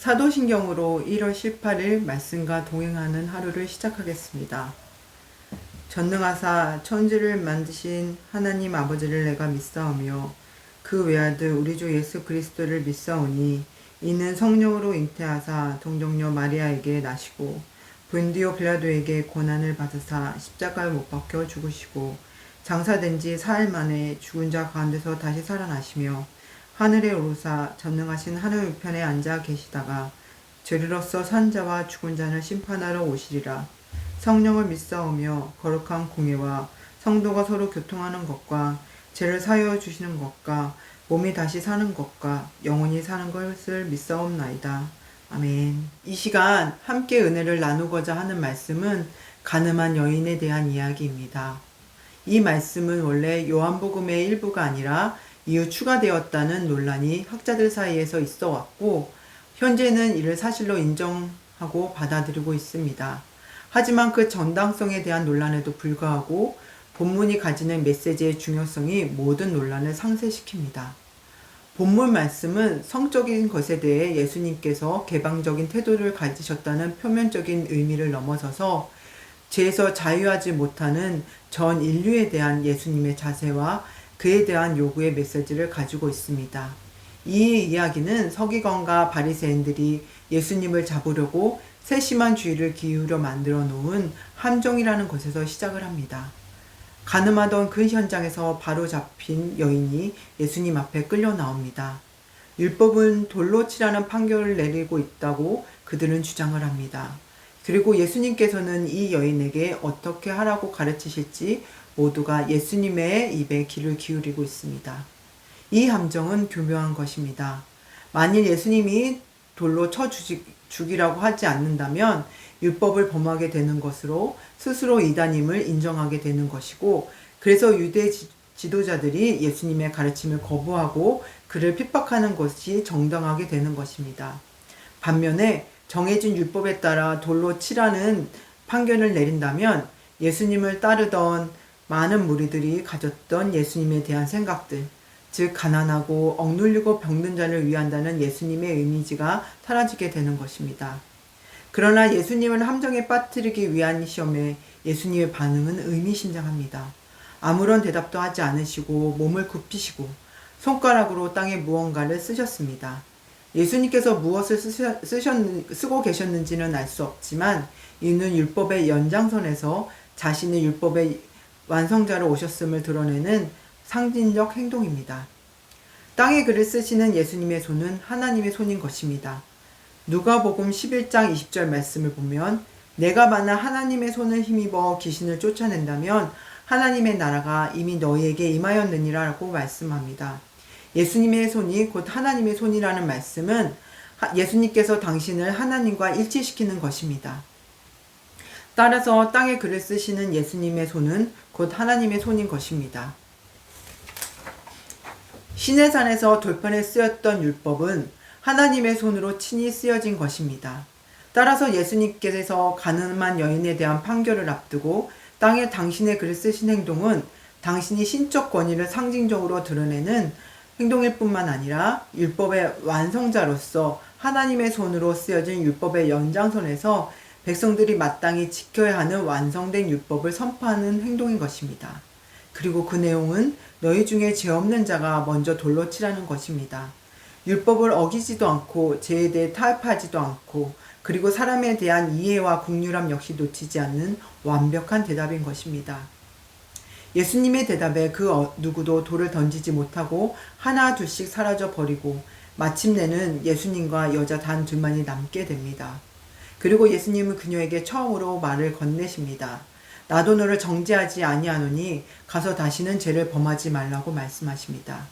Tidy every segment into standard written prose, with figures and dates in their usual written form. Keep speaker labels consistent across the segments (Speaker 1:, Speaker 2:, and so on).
Speaker 1: 사도신경으로 1월 18일 말씀과 동행하는 하루를 시작하겠습니다. 전능하사 천지를 만드신 하나님 아버지를 내가 믿사오며 그 외아들 우리 주 예수 그리스도를 믿사오니 이는 성령으로 잉태하사 동정녀 마리아에게 나시고 본디오 빌라도에게 고난을 받으사 십자가에 못 박혀 죽으시고 장사된 지 사흘 만에 죽은 자 가운데서 다시 살아나시며 하늘에 오르사 전능하신 하늘 우편에 앉아 계시다가 죄리로서 산 자와 죽은 자를 심판하러 오시리라. 성령을 믿사오며 거룩한 공예와 성도가 서로 교통하는 것과 죄를 사하여 주시는 것과 몸이 다시 사는 것과 영원히 사는 것을 믿사옵나이다. 아멘. 이 시간 함께 은혜를 나누고자 하는 말씀은 가늠한 여인에 대한 이야기입니다. 이 말씀은 원래 요한복음의 일부가 아니라 이후 추가되었다는 논란이 학자들 사이에서 있어 왔고 현재는 이를 사실로 인정하고 받아들이고 있습니다. 하지만 그 정당성에 대한 논란에도 불구하고 본문이 가지는 메시지의 중요성이 모든 논란을 상쇄시킵니다. 본문 말씀은 성적인 것에 대해 예수님께서 개방적인 태도를 가지셨다는 표면적인 의미를 넘어서서 죄에서 자유하지 못하는 전 인류에 대한 예수님의 자세와 그에 대한 요구의 메시지를 가지고 있습니다. 이 이야기는 서기관과 바리새인들이 예수님을 잡으려고 세심한 주의를 기울여 만들어 놓은 함정이라는 것에서 시작을 합니다. 가늠하던 그 현장에서 바로 잡힌 여인이 예수님 앞에 끌려 나옵니다. 율법은 돌로 치라는 판결을 내리고 있다고 그들은 주장을 합니다. 그리고 예수님께서는 이 여인에게 어떻게 하라고 가르치실지 모두가 예수님의 입에 귀를 기울이고 있습니다. 이 함정은 교묘한 것입니다. 만일 예수님이 돌로 쳐 죽이라고 하지 않는다면 율법을 범하게 되는 것으로 스스로 이단임을 인정하게 되는 것이고, 그래서 유대 지도자들이 예수님의 가르침을 거부하고 그를 핍박하는 것이 정당하게 되는 것입니다. 반면에 정해진 율법에 따라 돌로 치라는 판결을 내린다면 예수님을 따르던 많은 무리들이 가졌던 예수님에 대한 생각들, 즉 가난하고 억눌리고 병든 자를 위한다는 예수님의 이미지가 사라지게 되는 것입니다. 그러나 예수님을 함정에 빠뜨리기 위한 시험에 예수님의 반응은 의미심장합니다. 아무런 대답도 하지 않으시고 몸을 굽히시고 손가락으로 땅에 무언가를 쓰셨습니다. 예수님께서 무엇을 쓰고 계셨는지는 알 수 없지만 이는 율법의 연장선에서 자신의 율법의 완성자로 오셨음을 드러내는 상징적 행동입니다. 땅에 글을 쓰시는 예수님의 손은 하나님의 손인 것입니다. 누가복음 11장 20절 말씀을 보면 내가 만약 하나님의 손을 힘입어 귀신을 쫓아낸다면 하나님의 나라가 이미 너희에게 임하였느니라 라고 말씀합니다. 예수님의 손이 곧 하나님의 손이라는 말씀은 예수님께서 당신을 하나님과 일치시키는 것입니다. 따라서 땅에 글을 쓰시는 예수님의 손은 곧 하나님의 손인 것입니다. 시내산에서 돌판에 쓰였던 율법은 하나님의 손으로 친히 쓰여진 것입니다. 따라서 예수님께서 가늠한 여인에 대한 판결을 앞두고 땅에 당신의 글을 쓰신 행동은 당신이 신적 권위를 상징적으로 드러내는 행동일 뿐만 아니라 율법의 완성자로서 하나님의 손으로 쓰여진 율법의 연장선에서 백성들이 마땅히 지켜야 하는 완성된 율법을 선포하는 행동인 것입니다. 그리고 그 내용은 너희 중에 죄 없는 자가 먼저 돌로 치라는 것입니다. 율법을 어기지도 않고 죄에 대해 타협하지도 않고 그리고 사람에 대한 이해와 긍휼함 역시 놓치지 않는 완벽한 대답인 것입니다. 예수님의 대답에 그 누구도 돌을 던지지 못하고 하나 둘씩 사라져 버리고 마침내는 예수님과 여자 단 둘만이 남게 됩니다. 그리고 예수님은 그녀에게 처음으로 말을 건네십니다. 나도 너를 정죄하지 아니하노니 가서 다시는 죄를 범하지 말라고 말씀하십니다.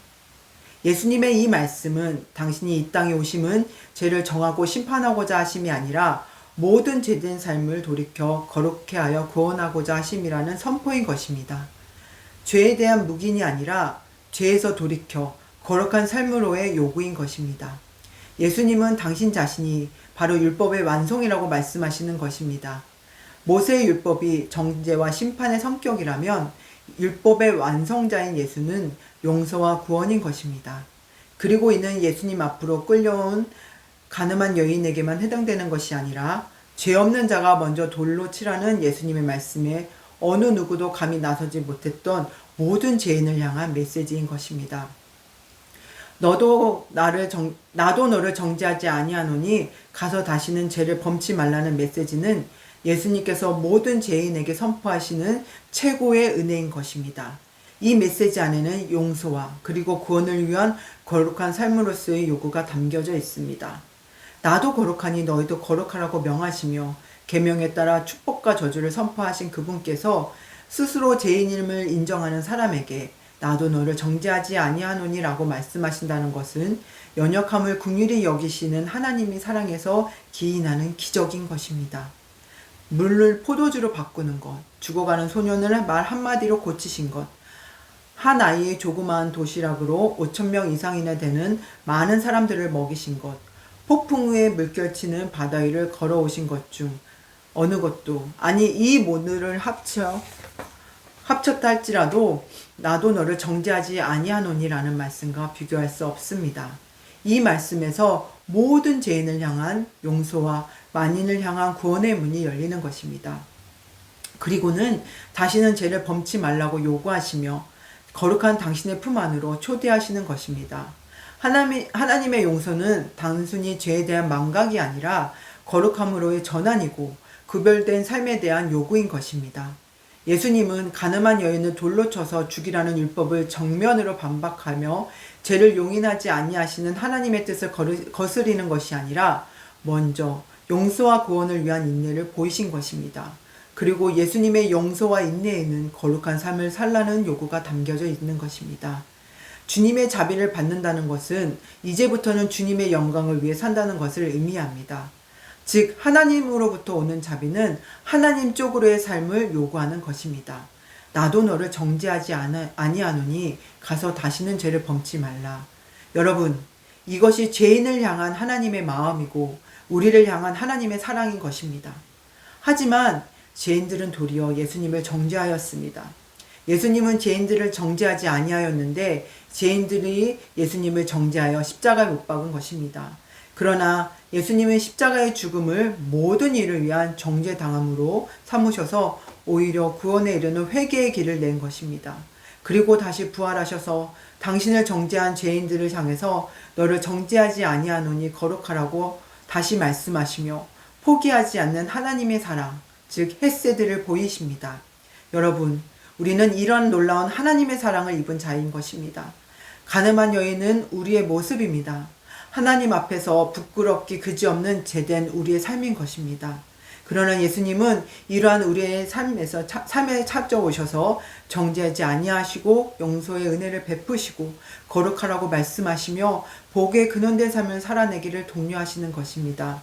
Speaker 1: 예수님의 이 말씀은 당신이 이 땅에 오심은 죄를 정하고 심판하고자 하심이 아니라 모든 죄된 삶을 돌이켜 거룩해 하여 구원하고자 하심이라는 선포인 것입니다. 죄에 대한 묵인이 아니라 죄에서 돌이켜 거룩한 삶으로의 요구인 것입니다. 예수님은 당신 자신이 바로 율법의 완성이라고 말씀하시는 것입니다. 모세의 율법이 정죄와 심판의 성격이라면 율법의 완성자인 예수는 용서와 구원인 것입니다. 그리고 이는 예수님 앞으로 끌려온 가늠한 여인에게만 해당되는 것이 아니라 죄 없는 자가 먼저 돌로 치라는 예수님의 말씀에 어느 누구도 감히 나서지 못했던 모든 죄인을 향한 메시지인 것입니다. 나도 너를 정죄하지 아니하노니 가서 다시는 죄를 범치 말라는 메시지는 예수님께서 모든 죄인에게 선포하시는 최고의 은혜인 것입니다. 이 메시지 안에는 용서와 그리고 구원을 위한 거룩한 삶으로서의 요구가 담겨져 있습니다. 나도 거룩하니 너희도 거룩하라고 명하시며 계명에 따라 축복과 저주를 선포하신 그분께서 스스로 죄인임을 인정하는 사람에게 나도 너를 정죄하지 아니하노니라고 말씀하신다는 것은 연약함을 긍휼히 여기시는 하나님이 사랑해서 기인하는 기적인 것입니다. 물을 포도주로 바꾸는 것, 죽어가는 소년을 말 한마디로 고치신 것, 한 아이의 조그마한 도시락으로 5,000명 이상이나 되는 많은 사람들을 먹이신 것, 폭풍 후에 물결치는 바다 위를 걸어오신 것 중 어느 것도, 아니 이 모두를 합쳤다 할지라도 나도 너를 정죄하지 아니하노니라는 말씀과 비교할 수 없습니다. 이 말씀에서 모든 죄인을 향한 용서와 만인을 향한 구원의 문이 열리는 것입니다. 그리고는 다시는 죄를 범치 말라고 요구하시며 거룩한 당신의 품 안으로 초대하시는 것입니다. 하나님의 용서는 단순히 죄에 대한 망각이 아니라 거룩함으로의 전환이고 구별된 삶에 대한 요구인 것입니다. 예수님은 가늠한 여인을 돌로 쳐서 죽이라는 율법을 정면으로 반박하며 죄를 용인하지 아니하시는 하나님의 뜻을 거스리는 것이 아니라 먼저 용서와 구원을 위한 인내를 보이신 것입니다. 그리고 예수님의 용서와 인내에는 거룩한 삶을 살라는 요구가 담겨져 있는 것입니다. 주님의 자비를 받는다는 것은 이제부터는 주님의 영광을 위해 산다는 것을 의미합니다. 즉 하나님으로부터 오는 자비는 하나님 쪽으로의 삶을 요구하는 것입니다. 나도 너를 정죄하지 아니하노니 가서 다시는 죄를 범치 말라. 여러분, 이것이 죄인을 향한 하나님의 마음이고 우리를 향한 하나님의 사랑인 것입니다. 하지만 죄인들은 도리어 예수님을 정죄하였습니다. 예수님은 죄인들을 정죄하지 아니하였는데 죄인들이 예수님을 정죄하여 십자가에 못 박은 것입니다. 그러나 예수님은 십자가의 죽음을 모든 일을 위한 정죄당함으로 삼으셔서 오히려 구원에 이르는 회개의 길을 낸 것입니다. 그리고 다시 부활하셔서 당신을 정죄한 죄인들을 향해서 너를 정죄하지 아니하노니 거룩하라고 다시 말씀하시며 포기하지 않는 하나님의 사랑, 즉 헤세드를 보이십니다. 여러분, 우리는 이런 놀라운 하나님의 사랑을 입은 자인 것입니다. 가늠한 여인은 우리의 모습입니다. 하나님 앞에서 부끄럽기 그지없는 제된 우리의 삶인 것입니다. 그러나 예수님은 이러한 우리의 삶에 찾아오셔서 정죄하지 아니하시고 용서의 은혜를 베푸시고 거룩하라고 말씀하시며 복의 근원된 삶을 살아내기를 독려하시는 것입니다.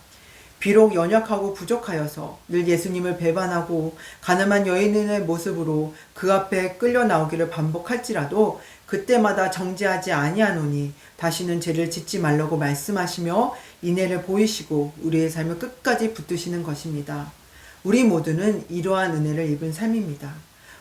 Speaker 1: 비록 연약하고 부족하여서 늘 예수님을 배반하고 가늠한 여인의 모습으로 그 앞에 끌려 나오기를 반복할지라도 그때마다 정죄하지 아니하노니 다시는 죄를 짓지 말라고 말씀하시며 인애를 보이시고 우리의 삶을 끝까지 붙드시는 것입니다. 우리 모두는 이러한 은혜를 입은 삶입니다.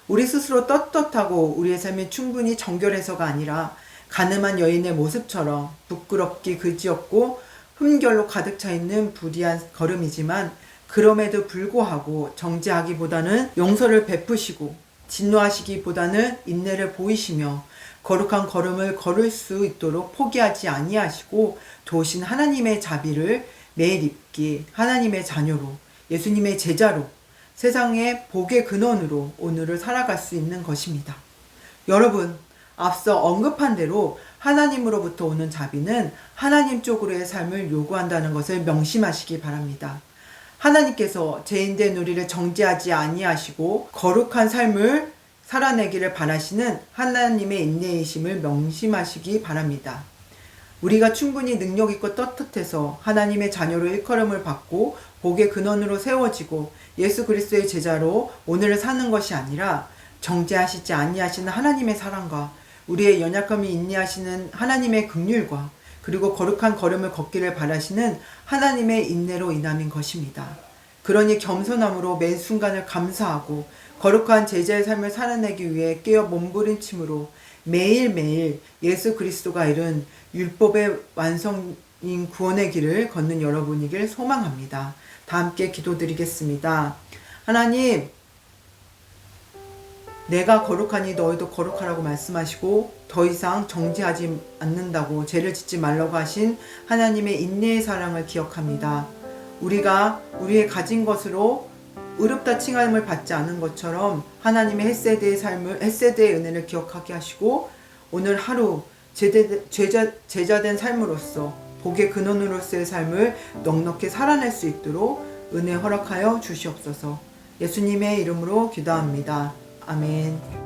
Speaker 1: 우리 스스로 떳떳하고 우리의 삶이 충분히 정결해서가 아니라 가늠한 여인의 모습처럼 부끄럽기 그지없고 흠결로 가득 차 있는 불의한 걸음이지만 그럼에도 불구하고 정죄하기보다는 용서를 베푸시고 진노하시기보다는 인내를 보이시며 거룩한 걸음을 걸을 수 있도록 포기하지 아니하시고 도우신 하나님의 자비를 매일 입기 하나님의 자녀로 예수님의 제자로 세상의 복의 근원으로 오늘을 살아갈 수 있는 것입니다. 여러분, 앞서 언급한 대로 하나님으로부터 오는 자비는 하나님 쪽으로의 삶을 요구한다는 것을 명심하시기 바랍니다. 하나님께서 죄인된 우리를 정죄하지 아니하시고 거룩한 삶을 살아내기를 바라시는 하나님의 인내이심을 명심하시기 바랍니다. 우리가 충분히 능력있고 떳떳해서 하나님의 자녀로 일컬음을 받고 복의 근원으로 세워지고 예수 그리스도의 제자로 오늘을 사는 것이 아니라 정죄하시지 아니하시는 하나님의 사랑과 우리의 연약함이 인내하시는 하나님의 긍휼과 그리고 거룩한 걸음을 걷기를 바라시는 하나님의 인내로 인함인 것입니다. 그러니 겸손함으로 매 순간을 감사하고 거룩한 제자의 삶을 살아내기 위해 깨어 몸부림침으로 매일매일 예수 그리스도가 이룬 율법의 완성을 구원의 길을 걷는 여러분이길 소망합니다. 다 함께 기도드리겠습니다. 하나님, 내가 거룩하니 너희도 거룩하라고 말씀하시고 더 이상 정죄하지 않는다고 죄를 짓지 말라고 하신 하나님의 인내의 사랑을 기억합니다. 우리가 우리의 가진 것으로 의롭다 칭함을 받지 않은 것처럼 하나님의 헷세드의 은혜를 기억하게 하시고 오늘 하루 제자된 삶으로서 복의 근원으로서의 삶을 넉넉히 살아낼 수 있도록 은혜 허락하여 주시옵소서. 예수님의 이름으로 기도합니다. 아멘.